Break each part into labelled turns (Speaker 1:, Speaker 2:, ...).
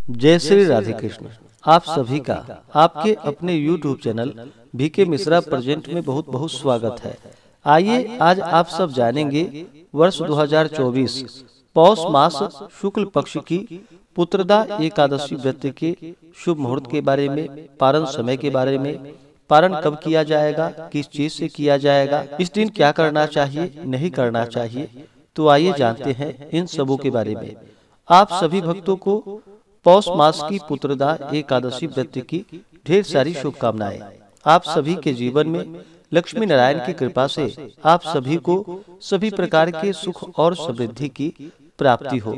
Speaker 1: जय श्री राधे कृष्ण। आप सभी का आपके अपने YouTube channel BK Mishra present में बहुत बहुत स्वागत है। आइए आज आप सब जानेंगे वर्ष 2024 पौष मास शुक्ल पक्ष की पुत्रदा एकादशी व्रत के शुभ मुहूर्त के बारे में, पारण समय के बारे में, पारण कब किया जाएगा, किस चीज से किया जाएगा, इस दिन क्या करना चाहिए, नहीं करना चाहिए। तो आइए जानते हैं इन सबों के बारे में। आप सभी भक्तों को पौष मास की पुत्रदा एकादशी व्रत की ढेर सारी शुभकामनाएं। आप सभी के जीवन में लक्ष्मी नारायण की कृपा से आप सभी को सभी प्रकार के सुख और समृद्धि की प्राप्ति हो।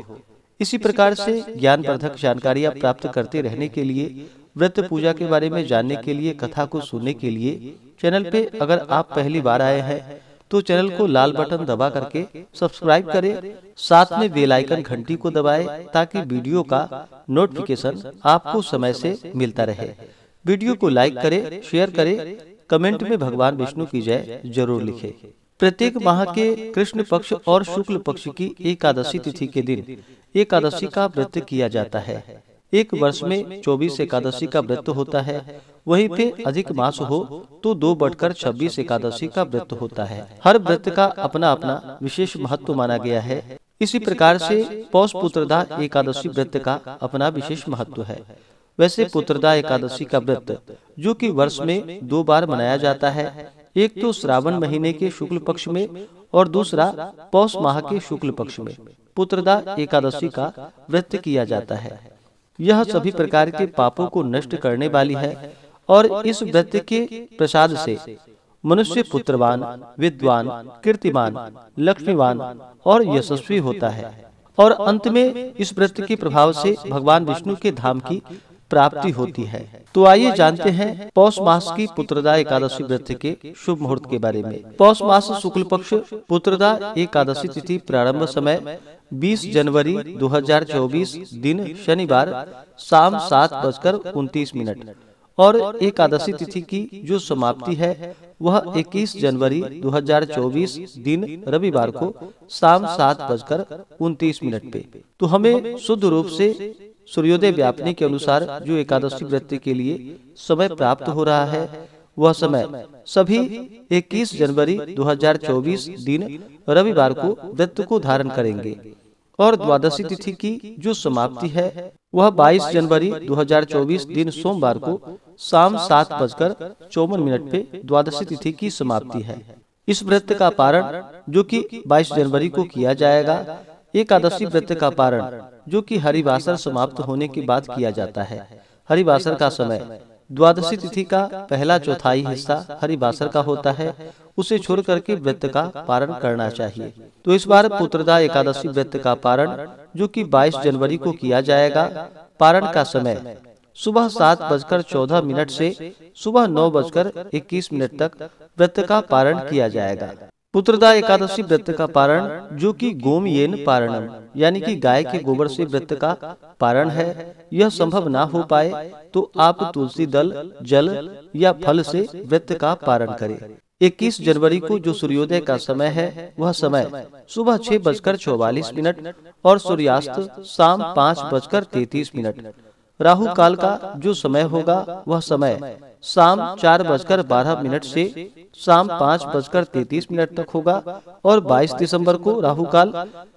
Speaker 1: इसी प्रकार से ज्ञानवर्धक जानकारियां प्राप्त करते रहने के लिए, व्रत पूजा के बारे में जानने के लिए, कथा को सुनने के लिए चैनल पे अगर आप पहली बार आए हैं तो चैनल को लाल बटन दबा करके सब्सक्राइब करें, साथ में बेल आइकन घंटी को दबाएं ताकि वीडियो का नोटिफिकेशन आपको समय से मिलता रहे। वीडियो को लाइक करें, शेयर करें, कमेंट में भगवान विष्णु की जय जरूर लिखें। प्रत्येक माह के कृष्ण पक्ष और शुक्ल पक्ष की एकादशी तिथि के दिन एकादशी का व्रत किया जाता है। एक वर्ष में 24 एकादशी का व्रत होता है, वहीं पे अधिक मास हो तो 2 बढ़कर 26 एकादशी का व्रत होता है। हर व्रत का अपना अपना विशेष महत्व माना गया है। इसी प्रकार से पौष पुत्रदा एकादशी व्रत का अपना विशेष महत्व है। वैसे पुत्रदा एकादशी का व्रत जो कि वर्ष में 2 बार मनाया जाता है, एक तो श्रावण महीने के शुक्ल पक्ष में और दूसरा पौष माह के शुक्ल पक्ष में पुत्रदा एकादशी का व्रत किया जाता है। यह सभी प्रकार के पापों को नष्ट करने वाली है और इस व्रत के प्रसाद से मनुष्य पुत्रवान, विद्वान, कीर्तिमान, लक्ष्मीवान और यशस्वी होता है और अंत में इस व्रत के प्रभाव से भगवान विष्णु के धाम की प्राप्ति होती है। तो आइए जानते हैं पौष मास की पुत्रदा एकादशी व्रत के शुभ मुहूर्त के बारे में। पौष मास शुक्ल पक्ष पुत्रदा एकादशी तिथि प्रारंभ समय 20 जनवरी 2024 दिन शनिवार शाम 7:29 और एकादशी तिथि की जो समाप्ति है वह 21 जनवरी 2024 दिन रविवार को शाम 7:29 पे। तो हमें शुद्ध रूप से सूर्योदय व्यापने के अनुसार जो एकादशी व्रत के लिए समय प्राप्त हो रहा है वह समय सभी 21 जनवरी 2024 दिन रविवार को व्रत को धारण करेंगे और द्वादशी तिथि की जो समाप्ति है वह 22 जनवरी 2024 दिन सोमवार को शाम 7:54 पे द्वादशी तिथि की समाप्ति है। इस व्रत का पारण जो कि 22 जनवरी को किया जाएगा। एकादशी व्रत का पारण जो कि हरिवासर समाप्त होने के बाद किया जाता है। हरिवासर का समय द्वादशी तिथि का पहला चौथाई हिस्सा हरिवासर का होता है, उसे छोड़ करके व्रत का पारण करना चाहिए। तो इस बार पुत्रदा एकादशी व्रत का पारण जो कि 22 जनवरी को किया जाएगा। पारण का समय सुबह 7:14 से सुबह 9:21 तक व्रत का पारण किया जाएगा। पुत्रदा एकादशी व्रत का पारण जो कि गोमयेन पारणम यानी कि गाय के गोबर से व्रत का पारण है। यह संभव ना हो पाए तो आप तुलसी दल, जल या फल से व्रत का पारण करें। 21 जनवरी को जो सूर्योदय का समय है वह समय सुबह 6:44 और सूर्यास्त शाम 5:33। राहु काल का जो समय होगा वह समय शाम 4:12 से शाम 5:33 तक होगा और 22 दिसंबर को राहु काल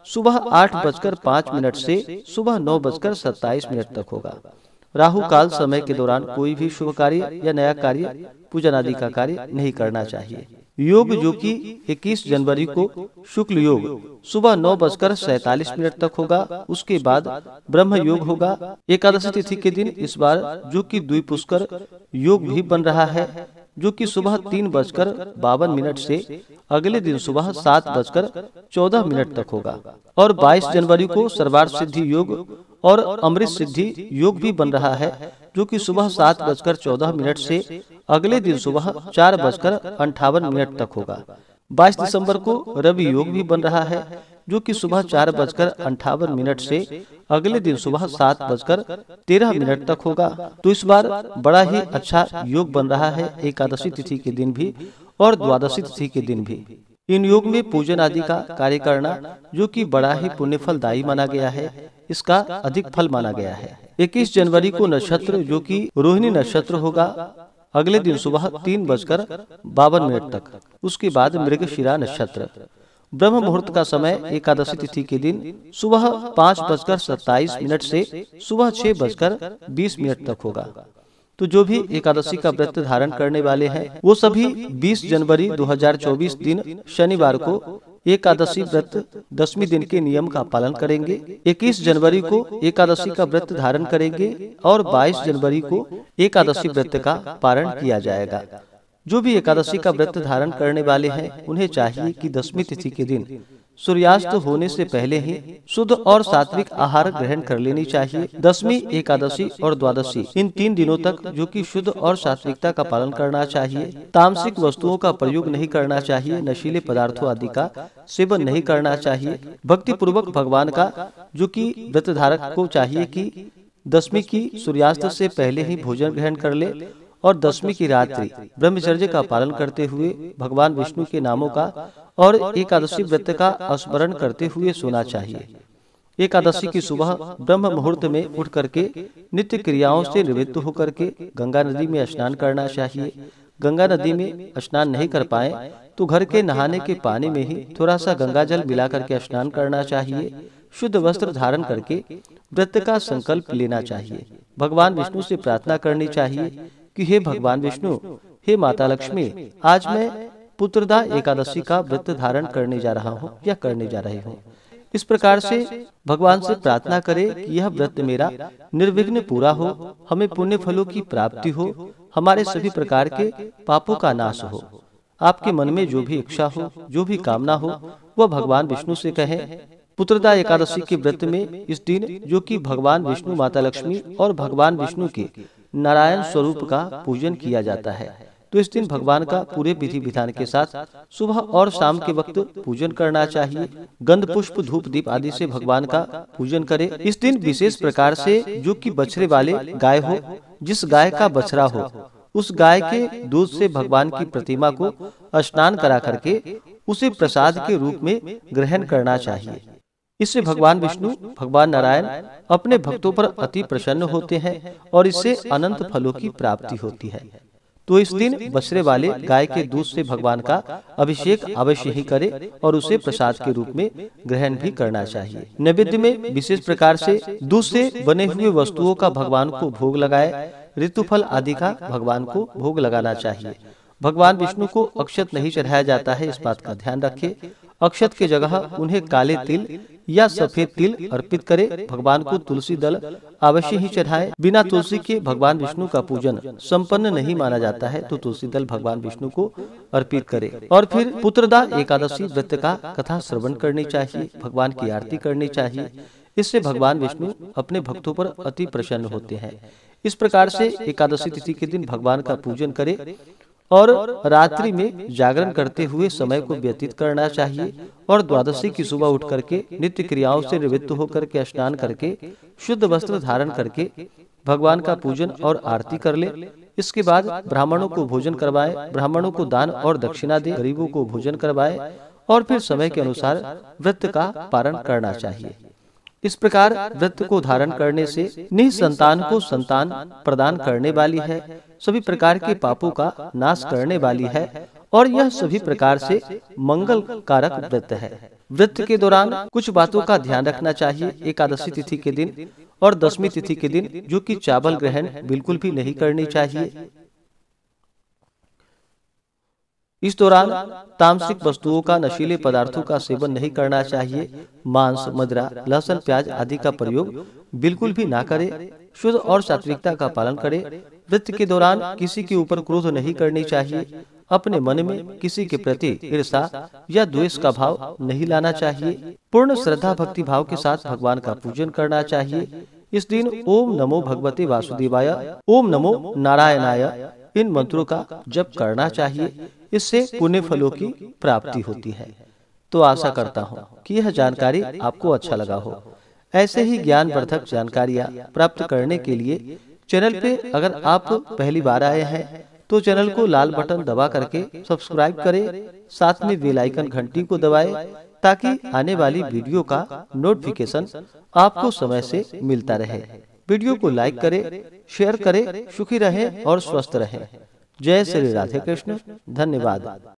Speaker 1: सुबह 8:05 से सुबह 9:27 तक होगा। राहु काल समय के दौरान कोई भी शुभ कार्य या नया कार्य, पूजन आदि का कार्य नहीं करना चाहिए। योग जो कि 21 जनवरी को शुक्ल योग सुबह 9:47 तक होगा। उसके बाद ब्रह्म योग होगा। एकादशी तिथि के दिन इस बार जो कि द्विपुष्कर योग भी बन रहा है जो कि सुबह 3:52 से अगले दिन सुबह 7:14 तक होगा और 22 जनवरी को सर्वार्थ सिद्धि योग और अमृत सिद्धि योग भी बन रहा है जो कि सुबह 7:14 से अगले दिन सुबह 4:58 तक होगा। 22 दिसंबर को रवि योग भी बन रहा है जो कि सुबह 4:58 से अगले दिन सुबह 7:13 तक होगा। तो इस बार बड़ा ही अच्छा योग बन रहा है एकादशी तिथि के दिन भी और द्वादशी तिथि के दिन भी। इन योग में पूजन आदि का कार्य करना जो कि बड़ा ही पुण्य फलदायी माना गया है, इसका अधिक फल माना गया है। 21 जनवरी को नक्षत्र जो कि रोहिणी नक्षत्र होगा, अगले दिन सुबह 3:52 तक। उसके बाद मृगशिरा नक्षत्र। ब्रह्म मुहूर्त का समय एकादशी तिथि के दिन सुबह 5:27 से सुबह 6:20 तक होगा। तो जो भी एकादशी का व्रत धारण करने वाले हैं वो सभी 20 जनवरी 2024 दिन शनिवार को एकादशी व्रत 10वें दिन के नियम का पालन करेंगे। 21 जनवरी को एकादशी का व्रत धारण करेंगे और 22 जनवरी को एकादशी व्रत का पारण किया जाएगा। जो भी एकादशी का व्रत धारण करने वाले हैं उन्हें चाहिए कि 10वीं तिथि के दिन सूर्यास्त होने से पहले ही शुद्ध और सात्विक आहार ग्रहण कर लेनी चाहिए। 10वीं एकादशी और द्वादशी इन 3 दिनों तक जो कि शुद्ध और सात्विकता का पालन करना चाहिए। तामसिक वस्तुओं का प्रयोग नहीं करना चाहिए। नशीले पदार्थों आदि का सेवन नहीं करना चाहिए। भक्ति पूर्वक भगवान का जो कि व्रत धारक को चाहिए कि 10वीं की सूर्यास्त से पहले ही भोजन ग्रहण कर ले और 10वीं की रात्रि ब्रह्मचर्य का पालन करते हुए भगवान विष्णु के नामों का और एकादशी व्रत का स्मरण करते हुए सोना चाहिए। एकादशी की सुबह ब्रह्म मुहूर्त में उठ करके नित्य क्रियाओं से निवृत्त होकर के गंगा नदी में स्नान करना चाहिए। गंगा नदी में स्नान नहीं कर पाए तो घर के नहाने के पानी में ही थोड़ा सा गंगा जल मिला करके स्नान करना चाहिए। शुद्ध वस्त्र धारण करके व्रत का संकल्प लेना चाहिए। भगवान विष्णु से प्रार्थना करनी चाहिए कि हे भगवान विष्णु, हे माता लक्ष्मी, आज मैं पुत्रदा एकादशी का व्रत धारण करने जा रहा हूँ या करने जा रही हूँ। इस प्रकार से भगवान से प्रार्थना करें कि यह व्रत मेरा निर्विघ्न पूरा हो, हमें पुण्य फलों की प्राप्ति हो, हमारे सभी प्रकार के पापों का नाश हो। आपके मन में जो भी इच्छा हो, जो भी कामना हो, वह भगवान विष्णु से कहें। पुत्रदा एकादशी के व्रत में इस दिन जो कि भगवान विष्णु, माता लक्ष्मी और भगवान विष्णु के नारायण स्वरूप का पूजन किया जाता है। तो इस दिन भगवान का पूरे विधि विधान के साथ सुबह और शाम के वक्त पूजन करना चाहिए। गंध पुष्प धूप दीप आदि से भगवान का पूजन करें। इस दिन विशेष प्रकार से जो कि बछड़े वाले गाय हो, जिस गाय का बछड़ा हो, उस गाय के दूध से भगवान की प्रतिमा को स्नान करा करके उसे प्रसाद के रूप में ग्रहण करना चाहिए। इससे भगवान विष्णु, भगवान नारायण अपने भक्तों पर अति प्रसन्न होते हैं और इससे अनंत फलों की प्राप्ति होती है। तो इस दिन बछड़े वाले गाय के दूध से भगवान का अभिषेक अवश्य ही करें और उसे प्रसाद के रूप में ग्रहण भी करना चाहिए। नैवेद्य में विशेष प्रकार से दूध से बने हुए वस्तुओं का भगवान को भोग लगाए। ऋतुफल आदि का भगवान को भोग लगाना चाहिए। भगवान विष्णु को अक्षत नहीं चढ़ाया जाता है, इस बात का ध्यान रखें। अक्षत के जगह उन्हें काले तिल या सफेद तिल अर्पित करें। भगवान को तुलसी दल अवश्य ही चढ़ाएं। बिना तुलसी के भगवान विष्णु का पूजन संपन्न नहीं माना जाता है, तो तुलसी दल भगवान विष्णु को अर्पित करें। और फिर पुत्रदा एकादशी व्रत का कथा श्रवण करनी चाहिए, भगवान की आरती करनी चाहिए। इससे भगवान विष्णु अपने भक्तों पर अति प्रसन्न होते हैं। इस प्रकार से एकादशी तिथि के दिन भगवान का पूजन करें और रात्रि में जागरण करते हुए समय को व्यतीत करना चाहिए। और द्वादशी की सुबह उठ करके नित्य क्रियाओं से निवृत्त होकर के स्नान करके शुद्ध वस्त्र धारण करके भगवान का पूजन और आरती कर ले। इसके बाद ब्राह्मणों को भोजन करवाए, ब्राह्मणों को दान और दक्षिणा दे, गरीबों को भोजन करवाए और फिर समय के अनुसार व्रत का पारण करना चाहिए। इस प्रकार व्रत को धारण करने से निसंतान को संतान प्रदान करने वाली है, सभी प्रकार के पापों का नाश करने वाली है और यह सभी प्रकार से मंगल कारक व्रत है। व्रत के दौरान कुछ बातों का ध्यान रखना चाहिए। एकादशी तिथि के दिन और 10वीं तिथि के दिन जो कि चावल ग्रहण बिल्कुल भी नहीं करनी चाहिए। इस दौरान तामसिक वस्तुओं का, नशीले पदार्थों का सेवन नहीं करना चाहिए। मांस, मदिरा, लहसुन, प्याज आदि का प्रयोग बिल्कुल भी ना करें। शुद्ध और सात्विकता का पालन करें। व्रत के दौरान किसी के ऊपर क्रोध नहीं करनी चाहिए। अपने मन में किसी के प्रति ईर्ष्या या द्वेष का भाव नहीं लाना चाहिए। पूर्ण श्रद्धा भक्ति भाव के साथ भगवान का पूजन करना चाहिए। इस दिन ओम नमो भगवते वासुदेवाय, ओम नमो नारायणाय इन मंत्रों का जप करना चाहिए। इससे पुण्य फलों की प्राप्ति होती है। तो आशा करता हूँ कि यह जानकारी आपको अच्छा लगा हो। ऐसे ही ज्ञानवर्धक जानकारियाँ प्राप्त करने के लिए चैनल पे अगर आप पहली बार आए हैं तो चैनल को लाल बटन दबा करके सब्सक्राइब करें, साथ में बेल आइकन घंटी को दबाएं ताकि आने वाली वीडियो का नोटिफिकेशन आपको समय से मिलता रहे। वीडियो को लाइक करें, शेयर करें। सुखी रहें और स्वस्थ रहें। जय श्री राधे कृष्ण। धन्यवाद।